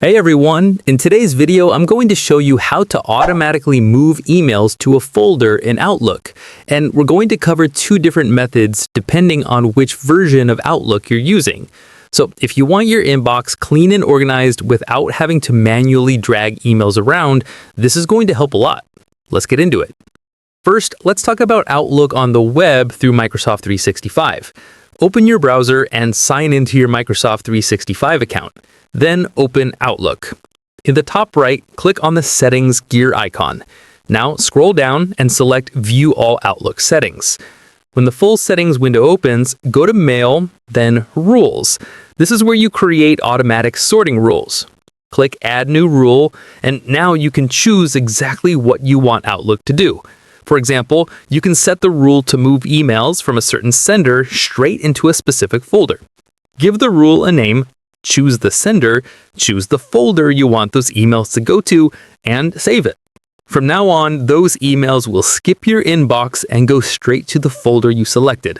Hey everyone, in today's video I'm going to show you how to automatically move emails to a folder in Outlook, and we're going to cover two different methods depending on which version of Outlook you're using. So if you want your inbox clean and organized without having to manually drag emails around, this is going to help a lot. Let's get into it. First, let's talk about Outlook on the web through Microsoft 365. Open your browser and sign into your Microsoft 365 account. Then open Outlook. In the top right, click on the Settings gear icon. Now scroll down and select View All Outlook Settings. When the full settings window opens, go to Mail, then Rules. This is where you create automatic sorting rules. Click Add New Rule, and now you can choose exactly what you want Outlook to do. For example, you can set the rule to move emails from a certain sender straight into a specific folder. Give the rule a name, choose the sender, choose the folder you want those emails to go to, and save it. From now on, those emails will skip your inbox and go straight to the folder you selected.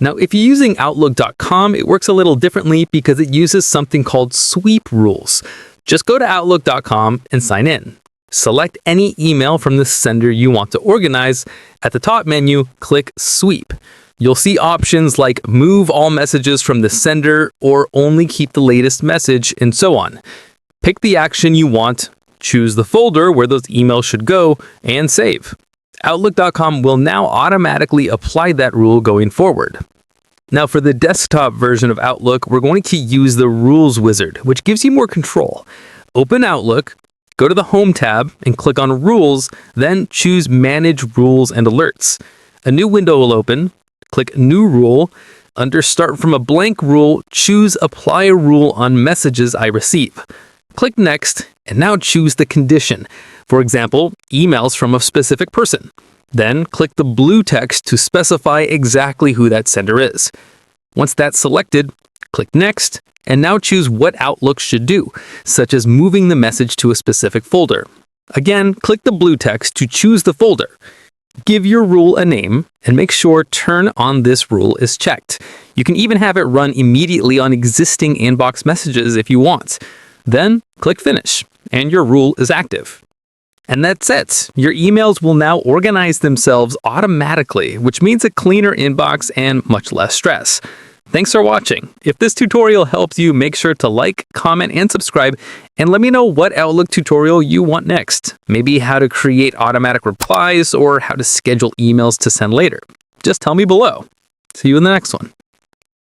Now, if you're using Outlook.com, it works a little differently because it uses something called sweep rules. Just go to Outlook.com and sign in. Select any email from the sender you want to organize. At the top menu, click Sweep. You'll see options like move all messages from the sender or only keep the latest message, and so on. Pick the action you want, choose the folder where those emails should go, and save. Outlook.com will now automatically apply that rule going forward. Now for the desktop version of Outlook, we're going to use the Rules Wizard, which gives you more control. Open Outlook, go to the Home tab and click on Rules, then choose Manage Rules and Alerts. A new window will open. Click New Rule. Under Start from a blank rule, choose Apply a rule on messages I receive. Click Next, and now choose the condition. For example, emails from a specific person. Then click the blue text to specify exactly who that sender is. Once that's selected, click Next, and now choose what Outlook should do, such as moving the message to a specific folder. Again, click the blue text to choose the folder. Give your rule a name, and make sure Turn on this rule is checked. You can even have it run immediately on existing inbox messages if you want. Then click Finish, and your rule is active. And that's it. Your emails will now organize themselves automatically, which means a cleaner inbox and much less stress. Thanks for watching. If this tutorial helped you, make sure to like, comment, and subscribe, and let me know what Outlook tutorial you want next. Maybe how to create automatic replies or how to schedule emails to send later. Just tell me below. See you in the next one.